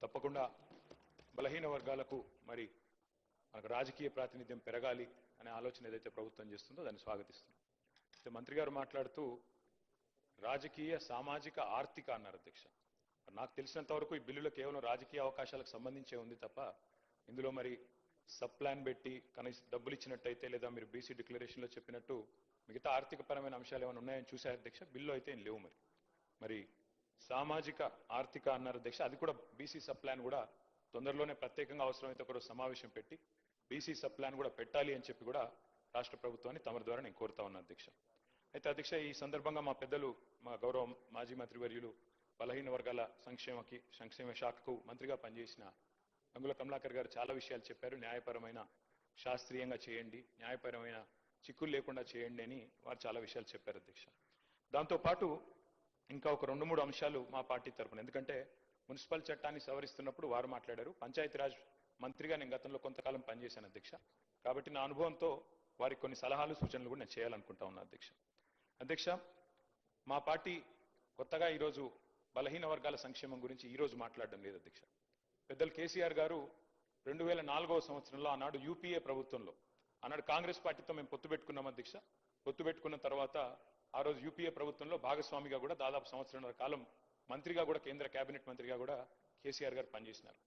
తప్పకుండా బలహీన వర్గాలకు మరి మనకు రాజకీయ ప్రాతినిధ్యం పెరగాలి అనే ఆలోచన ఏదైతే ప్రభుత్వం చేస్తుందో దాన్ని స్వాగతిస్తున్నాం. అయితే మంత్రి గారు మాట్లాడుతూ రాజకీయ సామాజిక ఆర్థిక అన్నారు అధ్యక్ష. నాకు తెలిసినంత వరకు ఈ బిల్లులో కేవలం రాజకీయ అవకాశాలకు సంబంధించే ఉంది తప్ప ఇందులో మరి సబ్ ప్లాన్ పెట్టి కనీసం డబ్బులు ఇచ్చినట్టయితే లేదా మీరు బీసీ డిక్లరేషన్లో చెప్పినట్టు మిగతా ఆర్థిక పరమైన అంశాలు ఏమైనా ఉన్నాయని చూశారు అధ్యక్ష. బిల్లు అయితే ఏం లేవు. మరి సామాజిక ఆర్థిక అన్నారు అధ్యక్ష. అది కూడా బీసీ సబ్ ప్లాన్ కూడా తొందరలోనే ప్రత్యేకంగా అవసరమైతే ఒక సమావేశం పెట్టి బీసీ సబ్ ప్లాన్ కూడా పెట్టాలి అని చెప్పి కూడా రాష్ట్ర ప్రభుత్వాన్ని తమ ద్వారా నేను కోరుతా ఉన్నా అధ్యక్ష. అయితే అధ్యక్ష ఈ సందర్భంగా మా పెద్దలు మా గౌరవ మాజీ మంత్రివర్యులు బలహీన వర్గాల సంక్షేమ శాఖకు మంత్రిగా పనిచేసిన గంగుల కమలాకర్ గారు చాలా విషయాలు చెప్పారు. న్యాయపరమైన శాస్త్రీయంగా చేయండి, న్యాయపరమైన చిక్కులు లేకుండా చేయండి అని వారు చాలా విషయాలు చెప్పారు అధ్యక్ష. దాంతోపాటు ఇంకా ఒక 2-3 అంశాలు మా పార్టీ తరఫున, ఎందుకంటే మున్సిపల్ చట్టాన్ని సవరిస్తున్నప్పుడు వారు మాట్లాడారు. పంచాయతీరాజ్ మంత్రిగా నేను గతంలో కొంతకాలం పనిచేశాను అధ్యక్ష. కాబట్టి నా అనుభవంతో వారికి కొన్ని సలహాలు సూచనలు కూడా నేను చేయాలనుకుంటా ఉన్నా అధ్యక్ష. అధ్యక్ష మా పార్టీ కొత్తగా ఈరోజు బలహీన వర్గాల సంక్షేమం గురించి ఈరోజు మాట్లాడడం లేదు అధ్యక్ష. పెద్దలు కేసీఆర్ గారు 2004వ సంవత్సరంలో ఆనాడు యూపీఏ ప్రభుత్వంలో ఆనాడు కాంగ్రెస్ పార్టీతో మేము పొత్తు పెట్టుకున్నాం అధ్యక్ష. పొత్తు పెట్టుకున్న తర్వాత ఆ రోజు యూపీఏ ప్రభుత్వంలో భాగస్వామిగా కూడా దాదాపు సంవత్సరంన్నర కాలం మంత్రిగా కూడా కేంద్ర కేబినెట్ మంత్రిగా కూడా కేసీఆర్ గారు పనిచేసినారు.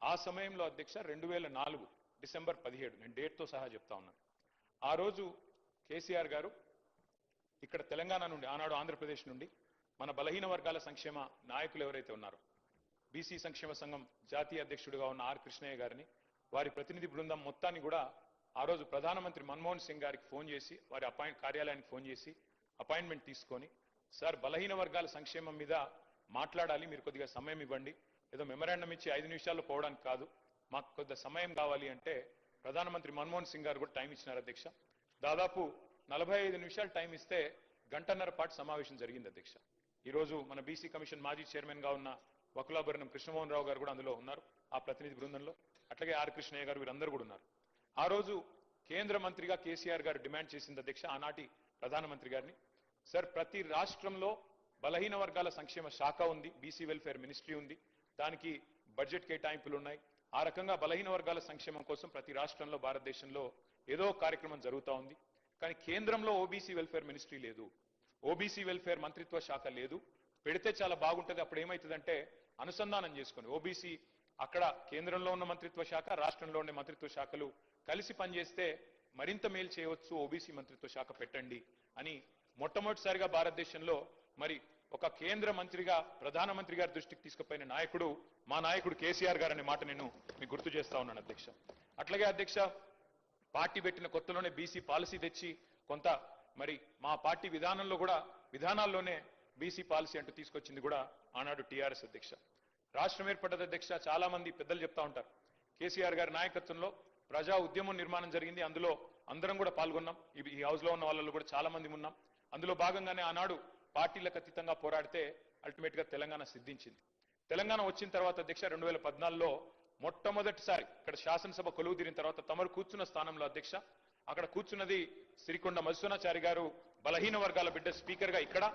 ఆ సమయంలో అధ్యక్ష 2004 డిసెంబర్ 17 నేను డేట్తో సహా చెప్తా ఉన్నాను. ఆ రోజు కేసీఆర్ గారు ఇక్కడ తెలంగాణ నుండి ఆనాడు ఆంధ్రప్రదేశ్ నుండి మన బలహీన వర్గాల సంక్షేమ నాయకులు ఎవరైతే ఉన్నారో బీసీ సంక్షేమ సంఘం జాతీయ అధ్యక్షుడిగా ఉన్న ఆర్ కృష్ణయ్య గారిని వారి ప్రతినిధి బృందం మొత్తాన్ని కూడా ఆ రోజు ప్రధానమంత్రి మన్మోహన్ సింగ్ గారికి ఫోన్ చేసి వారి కార్యాలయానికి ఫోన్ చేసి అపాయింట్మెంట్ తీసుకొని సార్ బలహీన వర్గాల సంక్షేమం మీద మాట్లాడాలి, మీరు కొద్దిగా సమయం ఇవ్వండి, ఏదో మెమరాండం ఇచ్చి 5 నిమిషాల్లో పోవడానికి కాదు, మాకు కొద్దిగా సమయం కావాలి అంటే ప్రధానమంత్రి మన్మోహన్ సింగ్ గారు కూడా టైం ఇచ్చినారు అధ్యక్ష. దాదాపు 45 నిమిషాలు టైం ఇస్తే గంటన్నర పాటు సమావేశం జరిగింది అధ్యక్ష. ఈరోజు మన బీసీ కమిషన్ మాజీ చైర్మన్ గా ఉన్న వకులాభరణం కృష్ణమోహన్ రావు గారు కూడా అందులో ఉన్నారు ఆ ప్రతినిధి బృందంలో. అట్లాగే ఆర్ కృష్ణయ్య గారు వీరందరూ కూడా ఉన్నారు. ఆ రోజు కేంద్ర మంత్రిగా కేసీఆర్ గారు డిమాండ్ చేసింది అధ్యక్ష ఆనాటి ప్రధానమంత్రి గారిని, సార్ ప్రతి రాష్ట్రంలో బలహీన వర్గాల సంక్షేమ శాఖ ఉంది, బీసీ వెల్ఫేర్ మినిస్ట్రీ ఉంది, దానికి బడ్జెట్ కేటాయింపులు ఉన్నాయి. ఆ రకంగా బలహీన వర్గాల సంక్షేమం కోసం ప్రతి రాష్ట్రంలో భారతదేశంలో ఏదో కార్యక్రమం జరుగుతూ ఉంది. కానీ కేంద్రంలో ఓబీసీ వెల్ఫేర్ మినిస్ట్రీ లేదు, ఓబీసీ వెల్ఫేర్ మంత్రిత్వ శాఖ లేదు. పెడితే చాలా బాగుంటుంది. అప్పుడు ఏమవుతుందంటే అనుసంధానం చేసుకొని ఓబీసీ అక్కడ కేంద్రంలో ఉన్న మంత్రిత్వ శాఖ రాష్ట్రంలో ఉండే మంత్రిత్వ శాఖలు కలిసి పనిచేస్తే మరింత మేలు చేయవచ్చు, ఓబీసీ మంత్రిత్వ శాఖ పెట్టండి అని మొట్టమొదటిసారిగా భారతదేశంలో మరి ఒక కేంద్ర మంత్రిగా ప్రధానమంత్రి గారి దృష్టికి తీసుకుపోయిన నాయకుడు మా నాయకుడు కేసీఆర్ గారు అనే మాట నేను మీకు గుర్తు చేస్తా ఉన్నాను అధ్యక్ష. అట్లాగే అధ్యక్ష పార్టీ పెట్టిన కొత్తలోనే బీసీ పాలసీ తెచ్చి కొంత మరి మా పార్టీ విధానాల్లోనే బీసీ పాలసీ అంటూ తీసుకొచ్చింది కూడా ఆనాడు టీఆర్ఎస్ అధ్యక్ష. రాష్ట్రం ఏర్పడ్డది అధ్యక్ష. చాలా మంది పెద్దలు చెప్తా ఉంటారు కేసీఆర్ గారి నాయకత్వంలో ప్రజా ఉద్యమం నిర్మాణం జరిగింది, అందులో అందరం కూడా పాల్గొన్నాం. ఈ హౌస్ లో ఉన్న వాళ్ళలో కూడా చాలా మంది ఉన్నాం. అందులో భాగంగానే ఆనాడు పార్టీలకు అతీతంగా పోరాడితే అల్టిమేట్ గా తెలంగాణ సిద్ధించింది. తెలంగాణ వచ్చిన తర్వాత అధ్యక్ష 2014లో మొట్టమొదటిసారి ఇక్కడ శాసనసభ కొలువు తీరిన తర్వాత తమరు కూర్చున్న స్థానంలో అధ్యక్ష అక్కడ కూర్చున్నది సిరికొండ మధుసూనాచారి గారు, బలహీన వర్గాల బిడ్డ స్పీకర్ గా. ఇక్కడ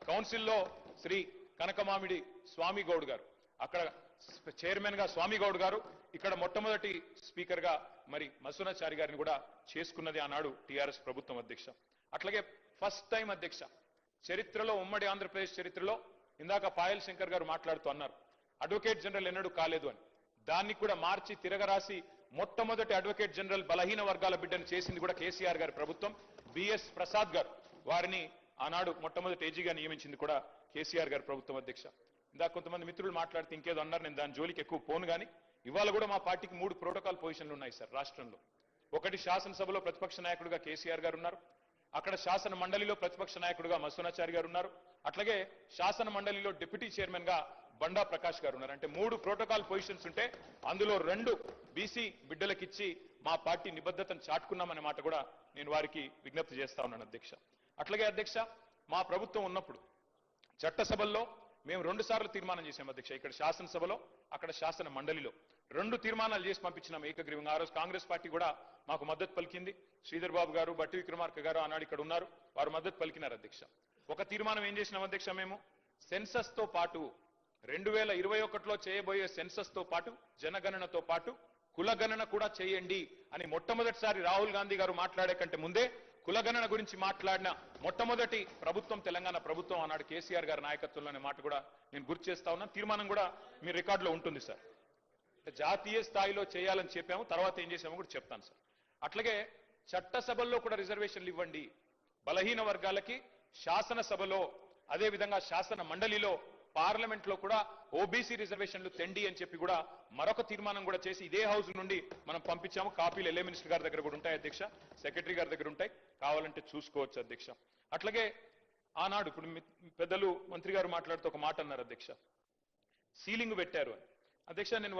కౌన్సిల్లో శ్రీ కనకమామిడి స్వామి గౌడ్ గారు, అక్కడ చైర్మన్ గా స్వామి గౌడ్ గారు, ఇక్కడ మొట్టమొదటి స్పీకర్ గా మరి మధుసూనాచారి గారిని కూడా చేసుకున్నది ఆనాడు టీఆర్ఎస్ ప్రభుత్వం అధ్యక్ష. అట్లాగే ఫస్ట్ టైం అధ్యక్ష చరిత్రలో, ఉమ్మడి ఆంధ్రప్రదేశ్ చరిత్రలో, ఇందాక పాయల్ శంకర్ గారు మాట్లాడుతూ అన్నారు అడ్వకేట్ జనరల్ ఎన్నడూ కాలేదు అని, దాన్ని కూడా మార్చి తిరగరాసి మొట్టమొదటి అడ్వకేట్ జనరల్ బలహీన వర్గాల బిడ్డను చేసింది కూడా కేసీఆర్ గారి ప్రభుత్వం. బిఎస్ ప్రసాద్ గారు వారిని ఆనాడు మొట్టమొదటి ఏజీగా నియమించింది కూడా కేసీఆర్ గారి ప్రభుత్వం అధ్యక్ష. ఇందాక కొంతమంది మిత్రులు మాట్లాడితే ఇంకేదో అన్నారు, నేను దాని జోలికి ఎక్కువ పోను. కానీ ఇవాళ కూడా మా పార్టీకి 3 ప్రోటోకాల్ పొజిషన్లు ఉన్నాయి సార్ రాష్ట్రంలో. ఒకటి శాసనసభలో ప్రతిపక్ష నాయకుడిగా కేసీఆర్ గారు ఉన్నారు, అక్కడ శాసన మండలిలో ప్రతిపక్ష నాయకుడిగా మధుసూనాచారి గారు ఉన్నారు, అట్లాగే శాసన మండలిలో డిప్యూటీ చైర్మన్ గా బండా ప్రకాష్ గారు ఉన్నారు. అంటే 3 ప్రోటోకాల్ పొజిషన్స్ ఉంటే అందులో 2 బీసీ బిడ్డలకిచ్చి మా పార్టీ నిబద్ధతను చాటుకున్నామనే మాట కూడా నేను వారికి విజ్ఞప్తి చేస్తా ఉన్నాను అధ్యక్ష. అట్లాగే అధ్యక్ష మా ప్రభుత్వం ఉన్నప్పుడు చట్టసభల్లో మేము 2 సార్లు తీర్మానం చేశాం అధ్యక్ష. ఇక్కడ శాసనసభలో, అక్కడ శాసన మండలిలో 2 తీర్మానాలు చేసి పంపించినాం ఏకగ్రీవంగా. ఆ రోజు కాంగ్రెస్ పార్టీ కూడా మాకు మద్దతు పలికింది. శ్రీధర్ బాబు గారు, బట్టి విక్రమార్క గారు ఆనాడు ఇక్కడ ఉన్నారు, వారు మద్దతు పలికినారు అధ్యక్ష. ఒక తీర్మానం ఏం చేసినాం అధ్యక్ష, మేము సెన్సస్ తో పాటు 2021లో చేయబోయే సెన్సస్ తో పాటు జనగణనతో పాటు కులగణన కూడా చేయండి అని మొట్టమొదటిసారి రాహుల్ గాంధీ గారు మాట్లాడే కంటే ముందే కులగణన గురించి మాట్లాడిన మొట్టమొదటి ప్రభుత్వం తెలంగాణ ప్రభుత్వం అన్నాడు కేసీఆర్ గారి నాయకత్వంలోనే మాట కూడా నేను గుర్తు చేస్తా ఉన్నాను. తీర్మానం కూడా మీ రికార్డులో ఉంటుంది సార్. జాతీయ స్థాయిలో చేయాలని చెప్పాము, తర్వాత ఏం చేసామో కూడా చెప్తాను సార్. అట్లాగే చట్టసభల్లో కూడా రిజర్వేషన్లు ఇవ్వండి, బలహీన వర్గాలకి శాసనసభలో అదే విధంగా శాసన మండలిలో పార్లమెంట్ లో కూడా ఓబీసీ రిజర్వేషన్లు తెండి అని చెప్పి కూడా మరొక తీర్మానం కూడా చేసి ఇదే హౌస్ నుండి మనం పంపించాము. కాపీలు ఎల్ఏ మినిస్టర్ గారి దగ్గర కూడా ఉంటాయి అధ్యక్ష, సెక్రటరీ గారి దగ్గర ఉంటాయి, కావాలంటే చూసుకోవచ్చు అధ్యక్ష. అట్లాగే ఆనాడు ఇప్పుడు పెద్దలు మంత్రి గారు మాట్లాడుతూ ఒక మాట అన్నారు అధ్యక్ష, సీలింగ్ పెట్టారు అని. అధ్యక్ష నేను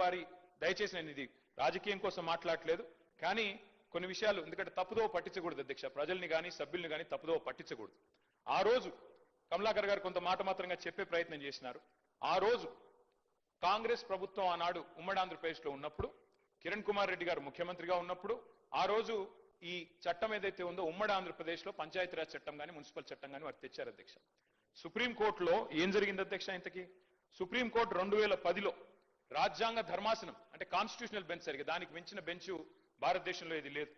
దయచేసి నేను ఇది రాజకీయం కోసం మాట్లాడలేదు, కానీ కొన్ని విషయాలు ఎందుకంటే తప్పుదో పట్టించకూడదు అధ్యక్ష, ప్రజల్ని కానీ సభ్యుల్ని కానీ తప్పుదో పట్టించకూడదు. ఆ రోజు కమలాకర్ గారు కొంత మాట మాత్రంగా చెప్పే ప్రయత్నం చేసినారు. ఆ రోజు కాంగ్రెస్ ప్రభుత్వం ఆనాడు ఉమ్మడి ఆంధ్రప్రదేశ్లో ఉన్నప్పుడు, కిరణ్ కుమార్ రెడ్డి గారు ముఖ్యమంత్రిగా ఉన్నప్పుడు ఆ రోజు ఈ చట్టం ఏదైతే ఉందో ఉమ్మడి ఆంధ్రప్రదేశ్లో పంచాయతీరాజ్ చట్టం కానీ మున్సిపల్ చట్టం కానీ వారు తెచ్చారు అధ్యక్ష. సుప్రీంకోర్టులో ఏం జరిగింది అధ్యక్ష ఇంతకీ? సుప్రీంకోర్టు 2010లో రాజ్యాంగ ధర్మాసనం అంటే కాన్స్టిట్యూషనల్ బెంచ్ సరిగా దానికి మించిన బెంచ్ భారతదేశంలో ఇది లేదు.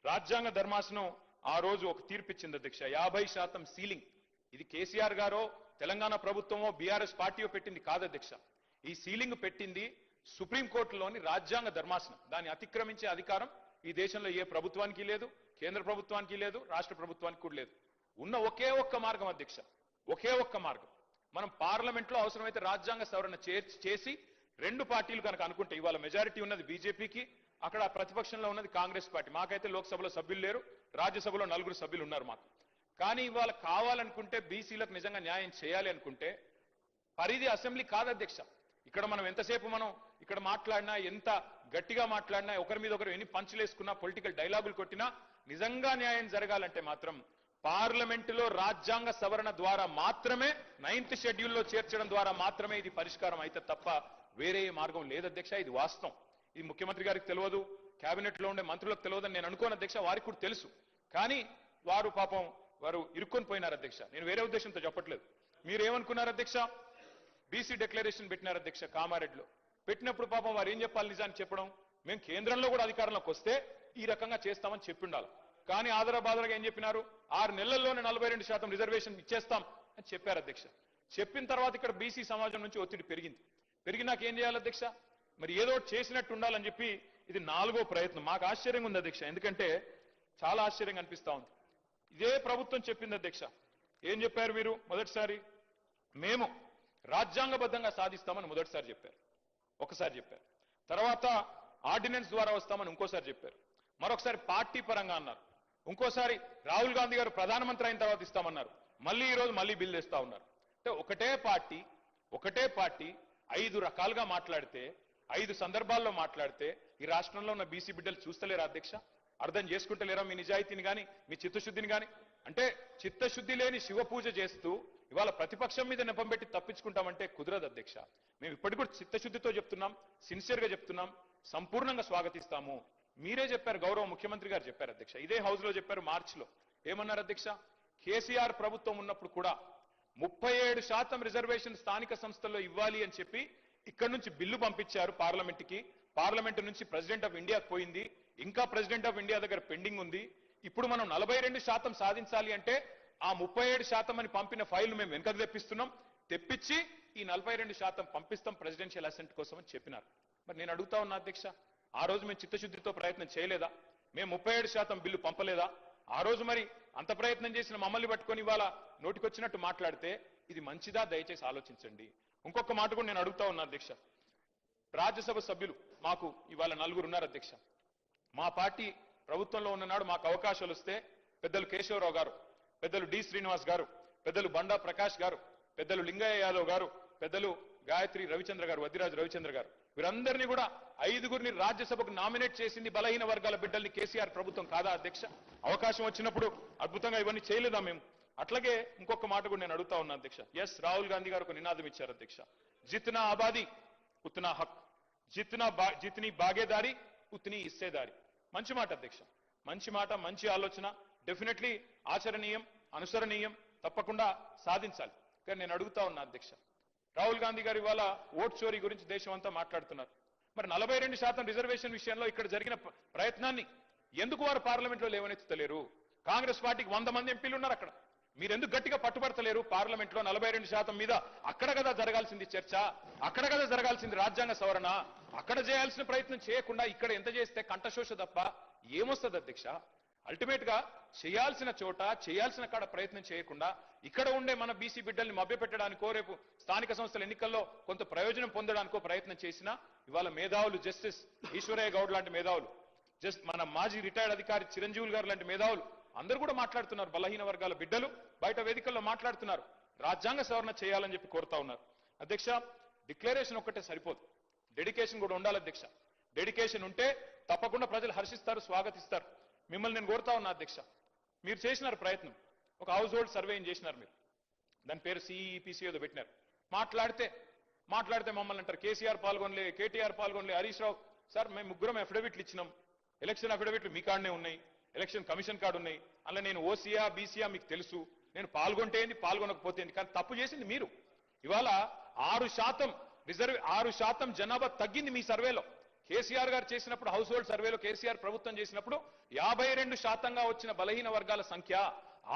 రాజ్యాంగ ధర్మాసనం ఆ రోజు ఒక తీర్పు ఇచ్చింది అధ్యక్ష, 50% సీలింగ్. ఇది కేసీఆర్ గారో తెలంగాణ ప్రభుత్వమో బీఆర్ఎస్ పార్టీయో పెట్టింది కాదు అధ్యక్ష. ఈ సీలింగ్ పెట్టింది సుప్రీంకోర్టులోని రాజ్యాంగ ధర్మాసనం. దాన్ని అతిక్రమించే అధికారం ఈ దేశంలో ఏ ప్రభుత్వానికి లేదు, కేంద్ర ప్రభుత్వానికి లేదు, రాష్ట్ర ప్రభుత్వానికి కూడా లేదు. ఉన్న ఒకే ఒక్క మార్గం అధ్యక్ష, ఒకే ఒక్క మార్గం, మనం పార్లమెంట్ లో అవసరమైతే రాజ్యాంగ సవరణ చేసి రెండు పార్టీలు కనుక అనుకుంటే, ఇవాళ మెజారిటీ ఉన్నది బీజేపీకి, అక్కడ ప్రతిపక్షంలో ఉన్నది కాంగ్రెస్ పార్టీ. మాకైతే లోక్సభలో సభ్యులు లేరు, రాజ్యసభలో 4 సభ్యులు ఉన్నారు మాకు. కానీ ఇవాళ కావాలనుకుంటే బీసీలకు నిజంగా న్యాయం చేయాలి అనుకుంటే పరిధి అసెంబ్లీ కాదు అధ్యక్ష. ఇక్కడ మనం ఎంతసేపు మనం ఇక్కడ మాట్లాడినా, ఎంత గట్టిగా మాట్లాడినా, ఒకరి మీద ఒకరు ఎన్ని పంచులేసుకున్నా, పొలిటికల్ డైలాగులు కొట్టినా, నిజంగా న్యాయం జరగాలంటే మాత్రం పార్లమెంటులో రాజ్యాంగ సవరణ ద్వారా మాత్రమే, 9th షెడ్యూల్లో చేర్చడం ద్వారా మాత్రమే ఇది పరిష్కారం అయితే తప్ప వేరే మార్గం లేదు అధ్యక్ష. ఇది వాస్తవం. ఇది ముఖ్యమంత్రి గారికి తెలియదు, కేబినెట్ లో ఉండే మంత్రులకు తెలియదని నేను అనుకోను అధ్యక్ష, వారికి కూడా తెలుసు. కానీ వారు పాపం వారు ఇరుక్కొని పోయినారు అధ్యక్ష. నేను వేరే ఉద్దేశంతో చెప్పట్లేదు. మీరేమనుకున్నారు అధ్యక్ష? బీసీ డిక్లరేషన్ పెట్టినారు అధ్యక్ష కామారెడ్డిలో. పెట్టినప్పుడు పాపం వారు ఏం చెప్పాలి నిజాన్ని చెప్పడం, మేము కేంద్రంలో కూడా అధికారంలోకి వస్తే ఈ రకంగా చేస్తామని చెప్పిండాలి. కానీ ఆదరబాదరగా ఏం చెప్పినారు, 6 నెలల్లోనే 42% రిజర్వేషన్ ఇచ్చేస్తాం అని చెప్పారు అధ్యక్ష. చెప్పిన తర్వాత ఇక్కడ బీసీ సమాజం నుంచి ఒత్తిడి పెరిగినాక ఏం చేయాలి అధ్యక్ష? మరి ఏదో చేసినట్టు ఉండాలని చెప్పి ఇది 4వ ప్రయత్నం. మాకు ఆశ్చర్యంగా ఉంది అధ్యక్ష, ఎందుకంటే చాలా ఆశ్చర్యంగా అనిపిస్తా ఉంది. ఇదే ప్రభుత్వం చెప్పింది అధ్యక్ష. ఏం చెప్పారు మీరు? మొదటిసారి మేము రాజ్యాంగబద్ధంగా సాధిస్తామని మొదటిసారి చెప్పారు, ఒకసారి చెప్పారు. తర్వాత ఆర్డినెన్స్ ద్వారా వస్తామని ఇంకోసారి చెప్పారు. మరొకసారి పార్టీ పరంగా అన్నారు. ఇంకోసారి రాహుల్ గాంధీ గారు ప్రధానమంత్రి అయిన తర్వాత ఇస్తామన్నారు. మళ్ళీ ఈ రోజు మళ్ళీ బిల్ తెస్తా ఉన్నారు. అంటే ఒకటే పార్టీ 5 రకాలుగా మాట్లాడితే, 5 సందర్భాల్లో మాట్లాడితే ఈ రాష్ట్రంలో ఉన్న బీసీ బిడ్డలు చూస్తలేరా అధ్యక్ష? అర్థం చేసుకుంటలేరా మీ నిజాయితీని కానీ, మీ చిత్తశుద్ధిని కానీ? అంటే చిత్తశుద్ధి లేని శివ పూజ చేస్తూ ఇవాళ ప్రతిపక్షం మీద నెపం పెట్టి తప్పించుకుంటామంటే కుదరదు అధ్యక్ష. మేము ఇప్పటికి కూడా చిత్తశుద్ధితో చెప్తున్నాం, సిన్సియర్గా చెప్తున్నాం, సంపూర్ణంగా స్వాగతిస్తాము. మీరే చెప్పారు, గౌరవ ముఖ్యమంత్రి గారు చెప్పారు అధ్యక్ష, ఇదే హౌస్ లో చెప్పారు మార్చిలో. ఏమన్నారు అధ్యక్ష? కేసీఆర్ ప్రభుత్వం ఉన్నప్పుడు కూడా 37% రిజర్వేషన్ స్థానిక సంస్థల్లో ఇవ్వాలి అని చెప్పి ఇక్కడ నుంచి బిల్లు పంపించారు పార్లమెంట్కి. పార్లమెంట్ నుంచి ప్రెసిడెంట్ ఆఫ్ ఇండియాకి పోయింది, ఇంకా ప్రెసిడెంట్ ఆఫ్ ఇండియా దగ్గర పెండింగ్ ఉంది. ఇప్పుడు మనం 42% సాధించాలి అంటే ఆ 37% అని పంపిన ఫైల్ మేము వెనకకు తెప్పించి ఈ 42% పంపిస్తాం ప్రెసిడెన్షియల్ అసెంట్ కోసం అని చెప్పినారు. మరి నేను అడుగుతా ఉన్నా అధ్యక్ష, ఆ రోజు మేము చిత్తశుద్ధితో ప్రయత్నం చేయలేదా? మేము 37% బిల్లు పంపలేదా? ఆ రోజు మరి అంత ప్రయత్నం చేసిన మమ్మల్ని పట్టుకొని ఇవాళ నోటికొచ్చినట్టు మాట్లాడితే ఇది మంచిదా? దయచేసి ఆలోచించండి. ఇంకొక మాట కూడా నేను అడుగుతా ఉన్నా అధ్యక్ష. రాజ్యసభ సభ్యులు మాకు ఇవాళ 4 ఉన్నారు అధ్యక్ష. మా పార్టీ ప్రభుత్వంలో ఉన్ననాడు మాకు అవకాశాలు వస్తే పెద్దలు కేశవరావు గారు, పెద్దలు డి శ్రీనివాస్ గారు, పెద్దలు బండా ప్రకాష్ గారు, పెద్దలు లింగయ్య యాదవ్ గారు, పెద్దలు గాయత్రి రవిచంద్ర గారు, వద్దిరాజు రవిచంద్ర గారు, వీరందరినీ కూడా 5గురిని రాజ్యసభకు నామినేట్ చేసింది బలహీన వర్గాల బిడ్డల్ని కేసీఆర్ ప్రభుత్వం కాదా అధ్యక్ష? అవకాశం వచ్చినప్పుడు అద్భుతంగా ఇవన్నీ చేయలేదా మేము? అట్లాగే ఇంకొక మాట కూడా నేను అడుగుతా ఉన్నా అధ్యక్ష. ఎస్, రాహుల్ గాంధీ గారు ఒక నినాదం ఇచ్చారు అధ్యక్ష, జిత్నా ఆబాదీ ఉత్నా హక్, జిత్నీ బాగేదారి ఉత్నీ ఇస్సేదారి. మంచి మాట అధ్యక్ష, మంచి మాట, మంచి ఆలోచన, డెఫినెట్లీ ఆచరణీయం, అనుసరణీయం, తప్పకుండా సాధించాలి. కానీ నేను అడుగుతా ఉన్నా అధ్యక్ష, రాహుల్ గాంధీ గారు ఇవాళ ఓట్ చోరీ గురించి దేశం అంతా మాట్లాడుతున్నారు. మరి 42% రిజర్వేషన్ విషయంలో ఇక్కడ జరిగిన ప్రయత్నాన్ని ఎందుకు వారు పార్లమెంట్లో లేవనెత్తలేరు? కాంగ్రెస్ పార్టీకి 100 మంది ఎంపీలు ఉన్నారు అక్కడ. మీరెందుకు గట్టిగా పట్టుబడతలేరు? పార్లమెంట్లో 42% మీద అక్కడ కదా జరగాల్సింది చర్చ, అక్కడ కదా జరగాల్సింది రాజ్యాంగ సవరణ. అక్కడ చేయాల్సిన ప్రయత్నం చేయకుండా ఇక్కడ ఎంత చేస్తే కంఠశోష తప్ప ఏమొస్తుంది అధ్యక్ష? అల్టిమేట్ గా చేయాల్సిన చోట చేయాల్సిన కాడ ప్రయత్నం చేయకుండా ఇక్కడ ఉండే మన బీసీ బిడ్డల్ని మభ్యపెట్టడానికో రేపు స్థానిక సంస్థల ఎన్నికల్లో కొంత ప్రయోజనం పొందడానికో ప్రయత్నం చేసినా ఇవాళ మేధావులు జస్టిస్ ఈశ్వరయ్య గౌడ్ లాంటి మేధావులు, మన మాజీ రిటైర్డ్ అధికారి చిరంజీవులు గారు లాంటి మేధావులు అందరూ కూడా మాట్లాడుతున్నారు. బలహీన వర్గాల బిడ్డలు బయట వేదికల్లో మాట్లాడుతున్నారు. రాజ్యాంగ సవరణ చేయాలని చెప్పి కోరుతా ఉన్నారు. అధ్యక్ష, డిక్లరేషన్ ఒక్కటే సరిపోదు, డెడికేషన్ కూడా ఉండాలి అధ్యక్ష. డెడికేషన్ ఉంటే తప్పకుండా ప్రజలు హర్షిస్తారు, స్వాగతిస్తారు. మిమ్మల్ని నేను కోరుతా ఉన్నా అధ్యక్ష, మీరు చేసినారు ప్రయత్నం, ఒక హౌస్ హోల్డ్ సర్వే చేసినారు మీరు, దాని పేరు సిఈపిసి ఏదో పెట్టినారు. మాట్లాడితే మమ్మల్ని అంటారు కేసీఆర్ పాల్గొనలే, కేటీఆర్ పాల్గొనలే, హరీష్ రావు. సార్ మేము ముగ్గురం అఫిడవిట్లు ఇచ్చినాం, ఎలక్షన్ అఫిడవిట్లు మీ కాడనే ఉన్నాయి, ఎలక్షన్ కమిషన్ కార్డు ఉన్నాయి. అలా నేను ఓసీయా బీసీయా మీకు తెలుసు, నేను పాల్గొంటే ఏంది పాల్గొనకపోతే ఏంది, కానీ తప్పు చేసింది మీరు. ఇవాళ 6% జనాభా తగ్గింది మీ సర్వేలో. కేసీఆర్ గారు చేసినప్పుడు హౌస్ హోల్డ్ సర్వేలో కేసీఆర్ ప్రభుత్వం చేసినప్పుడు 52%గా వచ్చిన బలహీన వర్గాల సంఖ్య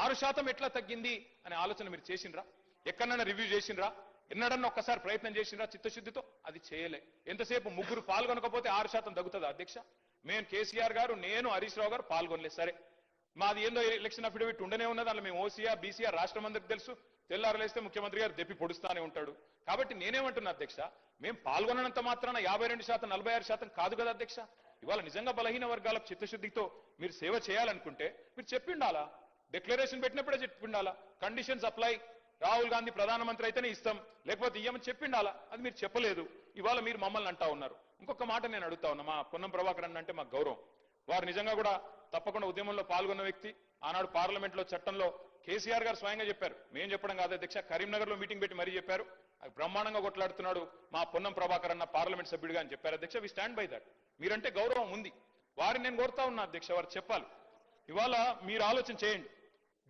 6% ఎట్లా తగ్గింది అనే ఆలోచన మీరు చేసిండ్రా? ఎక్కడన్నా రివ్యూ చేసిండ్రా? ఎన్నడన్నా ఒక్కసారి ప్రయత్నం చేసిండ్రా చిత్తశుద్ధితో? అది చేయలే. ఎంతసేపు ముగ్గురు పాల్గొనకపోతే 6% తగ్గుతుందా అధ్యక్ష? మేము కేసీఆర్ గారు, నేను, హరీష్ రావు గారు పాల్గొనలేదు. సరే, మాది ఏందో ఎలక్షన్ అఫిడవిట్ ఉండనే ఉన్నది, అలా మేము ఓసీఆ బీసీఆర్ రాష్ట్రం అందరికి తెలుసు. తెల్లారలేస్తే ముఖ్యమంత్రి గారు దెప్పి పొడుస్తానే ఉంటాడు. కాబట్టి నేనేమంటున్నా అధ్యక్ష, మేము పాల్గొనంత మాత్రాన 52%, 46% కాదు కదా అధ్యక్ష. ఇవాళ నిజంగా బలహీన వర్గాలకు చిత్తశుద్ధితో మీరు సేవ చేయాలనుకుంటే మీరు చెప్పిండాలా, డిక్లరేషన్ పెట్టినప్పుడే చెప్పిండాలా. కండిషన్స్ అప్లై, రాహుల్ గాంధీ ప్రధానమంత్రి అయితేనే ఇస్తాం, లేకపోతే ఇయ్యమని చెప్పిండాలా. అది మీరు చెప్పలేదు. ఇవాళ మీరు మమ్మల్ని అంటా ఉన్నారు. ఇంకొక మాట నేను అడుగుతా ఉన్నా, మా పొన్నం ప్రభాకర్ అన్న అంటే మాకు గౌరవం. వారు నిజంగా కూడా తప్పకుండా ఉద్యమంలో పాల్గొన్న వ్యక్తి. ఆనాడు పార్లమెంట్లో చట్టంలో కేసీఆర్ గారు స్వయంగా చెప్పారు, మేము చెప్పడం కాదు అధ్యక్ష, కరీంనగర్ లో మీటింగ్ పెట్టి మరీ చెప్పారు. బ్రహ్మాండంగా కొట్లాడుతున్నాడు మా పొన్నం ప్రభాకర్ అన్న పార్లమెంట్ సభ్యుడిగా అని చెప్పారు అధ్యక్ష. We stand by that. మీరంటే గౌరవం ఉంది. వారిని నేను కోరుతా ఉన్నా అధ్యక్ష, వారు చెప్పాలి. ఇవాళ మీరు ఆలోచన చేయండి.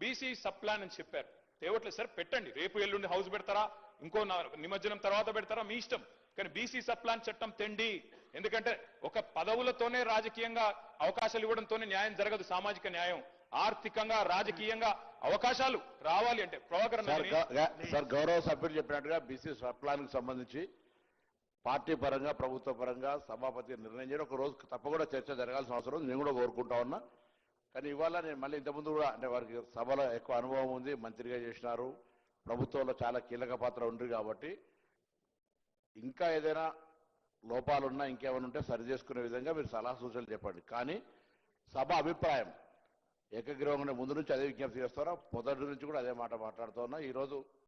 బీసీ సబ్ ప్లాన్ అని చెప్పారు, తేవట్లేదు సార్, పెట్టండి. రేపు ఎల్లుండి హౌస్ పెడతారా, ఇంకో నిమజ్జనం తర్వాత పెడతారా, మీ ఇష్టం. కానీ బీసీ సబ్ ప్లాన్ చట్టం తెండి. ఎందుకంటే ఒక పదవులతోనే రాజకీయంగా అవకాశాలు ఇవ్వడంతోనే న్యాయం జరగదు. సామాజిక న్యాయం, ఆర్థికంగా, రాజకీయంగా అవకాశాలు రావాలి అంటే ప్రభాకర్ సార్, గౌరవ సభ్యులు చెప్పినట్టుగా బీసీ సబ్ ప్లాన్ కి సంబంధించి పార్టీ పరంగా, ప్రభుత్వ పరంగా సభాపతి నిర్ణయం చేయడం, ఒక రోజు తప్పకుండా చర్చ జరగాల్సిన అవసరం నేను కూడా కోరుకుంటా ఉన్నా. కానీ ఇవాళ నేను మళ్ళీ ఇంతకుముందు కూడా అంటే వారికి సభలో ఎక్కువ అనుభవం ఉంది, మంత్రిగా చేసినారు, ప్రభుత్వంలో చాలా కీలక పాత్ర ఉంది. కాబట్టి ఇంకా ఏదైనా లోపాలున్నా, ఇంకేమైనా ఉంటే సరి చేసుకునే విధంగా మీరు సలహా సూచనలు చెప్పండి. కానీ సభ అభిప్రాయం ఏకగ్రీవంగానే ముందు నుంచి అదే విజ్ఞప్తి చేస్తారా, మొదటి నుంచి కూడా అదే మాట మాట్లాడుతూ ఉన్నా. ఈరోజు